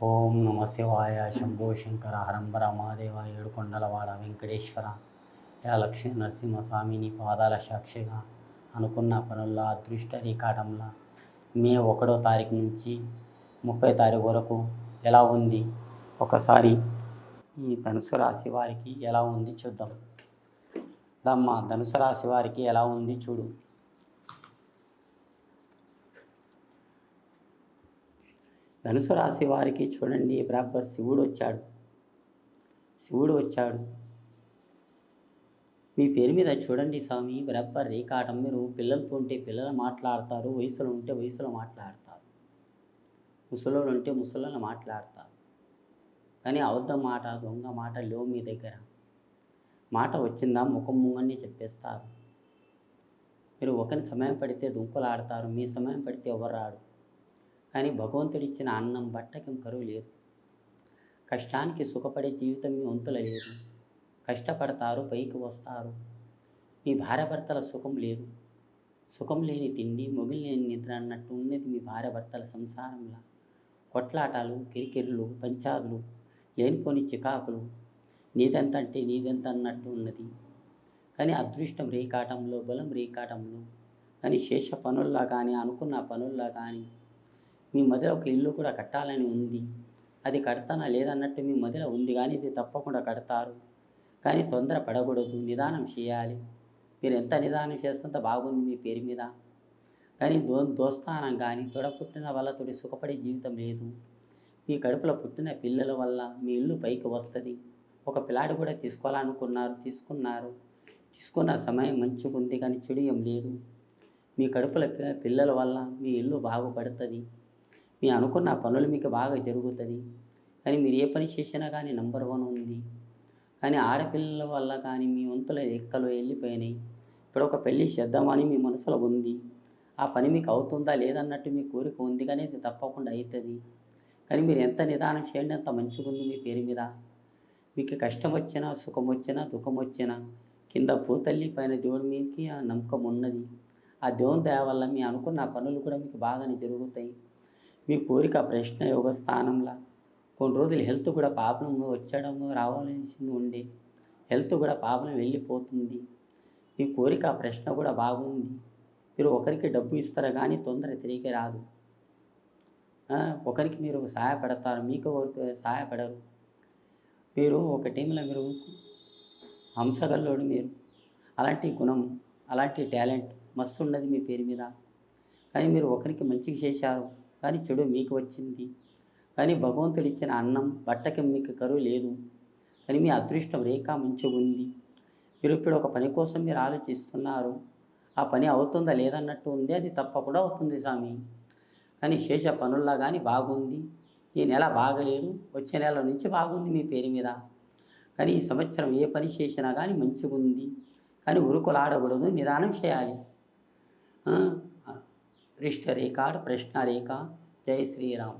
ఓం నమ శివాయ. శంభో శంకర హరంబర మహాదేవ. ఏడుకొండలవాడ వెంకటేశ్వర. యా లక్ష్మీ నరసింహస్వామి నీ పాదాల సాక్షిగా అనుకున్న పనుల్లో అదృష్ట రేఖాటంలా మే 1వ తారీఖు నుంచి 30వ తారీఖు వరకు ఎలా ఉంది ఒకసారి ఈ ధనుసు రాశి వారికి ఎలా ఉంది చూద్దాం. దమ్మ ధనుసు రాశి వారికి ఎలా ఉంది చూడు. ధనుసు రాశి వారికి చూడండి, బరాబర్ శివుడు వచ్చాడు మీ పేరు మీద. చూడండి స్వామి, బరాబర్ రేఖాటం. మీరు పిల్లలతో ఉంటే పిల్లలు మాట్లాడతారు, వయసులో ఉంటే వయసులో మాట్లాడతారు, ముసలోళ్ళు ఉంటే ముసలోళ్ళు మాట్లాడతారు. కానీ అబద్ధం మాట, దొంగ మాట లేవు మీ దగ్గర. మాట వచ్చిందా ముఖం ముంగని చెప్పేస్తారు. మీరు ఒకరి సమయం పడితే దుంకులాడతారు, మీ సమయం పడితే ఎవరు రాడు. కానీ భగవంతుడిచ్చిన అన్నం బట్టకి కరువు లేదు. కష్టానికి సుఖపడే జీవితం మీ వంతుల లేదు. కష్టపడతారు, పైకి వస్తారు. మీ భార్యాభర్తల సుఖం లేదు. సుఖం లేని తిండి, మొగిలి లేని నిద్ర అన్నట్టు ఉన్నది మీ భార్యాభర్తల సంసారంలా. కొట్లాటాలు, కిరికిర్లు, పంచాదులు, లేనిపోని చికాకులు, నీదెంత అంటే నీదెంత అన్నట్టు ఉన్నది. కానీ అదృష్టం రేకాటంలో, బలం రేకాటంలో. కానీ శేష పనుల్లా కానీ, అనుకున్న పనుల్లా కానీ మీ మధ్యలో ఒక ఇల్లు కూడా కట్టాలని ఉంది. అది కడతానా లేదన్నట్టు మీ మధ్యలో ఉంది, కానీ ఇది తప్పకుండా కడతారు. కానీ తొందర పడకూడదు, నిదానం చేయాలి. మీరు ఎంత నిదానం చేస్తుంత బాగుంది మీ పేరు మీద. కానీ దోస్తానం కానీ తొడ పుట్టిన వాళ్ళతోటి సుఖపడే జీవితం లేదు. మీ కడుపులో పుట్టిన పిల్లల వల్ల మీ ఇల్లు పైకి వస్తుంది. ఒక పిల్లాడు కూడా తీసుకున్నారు. తీసుకున్న సమయం మంచిగా ఉంది, కానీ చెడు ఏం లేదు. మీ కడుపుల పిల్లల వల్ల మీ ఇల్లు బాగుపడుతుంది. మీ అనుకున్న పనులు మీకు బాగా జరుగుతుంది. కానీ మీరు ఏ పని చేసినా కానీ నంబర్ 1 ఉంది. కానీ ఆడపిల్లల వల్ల కానీ మీ వంతుల ఎక్కలు వెళ్ళిపోయినాయి. ఇప్పుడు ఒక పెళ్ళి చేద్దామని మీ మనసులో ఉంది. ఆ పని మీకు అవుతుందా లేదన్నట్టు మీ కోరిక ఉంది, కానీ ఇది తప్పకుండా అవుతుంది. కానీ మీరు ఎంత నిదానం చేయండి అంత మంచిగా ఉంది మీ పేరు మీద. మీకు కష్టం వచ్చినా, సుఖం వచ్చినా, దుఃఖం వచ్చినా కింద భూతల్లి పైన దేవుడి మీదకి ఆ నమ్మకం ఉన్నది. ఆ దేవుని దయ వల్ల మీ అనుకున్న పనులు కూడా మీకు బాగానే జరుగుతాయి. మీ కోరిక ప్రశ్న యోగ స్థానంలో కొన్ని రోజులు హెల్త్ కూడా ప్రాబ్లం రావాల్సింది ఉండే. హెల్త్ కూడా ప్రాబ్లం వెళ్ళిపోతుంది. మీ కోరిక ప్రశ్న కూడా బాగుంది. మీరు ఒకరికి డబ్బు ఇస్తారు, కానీ తొందర తిరిగి రాదు. ఒకరికి మీరు సహాయపడతారు, మీకు ఒకరికి సహాయపడరు. మీరు ఒక టైంలో మీరు హంసగల్లోడు. మీరు అలాంటి గుణం, అలాంటి టాలెంట్ మస్తు ఉన్నది మీ పేరు మీద. కానీ మీరు ఒకరికి మంచిగా చేశారు, కానీ చెడు మీకు వచ్చింది. కానీ భగవంతుడు ఇచ్చిన అన్నం బట్టకి మీకు కరువు లేదు. కానీ మీ అదృష్టం రేఖ మంచిగా ఉంది. మీరు ఇప్పుడు ఒక పని కోసం మీరు ఆలోచిస్తున్నారు. ఆ పని అవుతుందా లేదన్నట్టు ఉంది, అది తప్పకుండా అవుతుంది స్వామి. కానీ శేష పనుల్లా కానీ బాగుంది. ఈ నెల బాగలేదు, వచ్చే నెల నుంచి బాగుంది మీ పేరు మీద. కానీ ఈ సంవత్సరం ఏ పని చేసినా కానీ మంచిగా ఉంది. కానీ ఉరుకులాడకూడదు, నిదానం చేయాలి. రిష్ట రేఖ, ప్రశ్న రేఖ. జై శ్రీరామ్.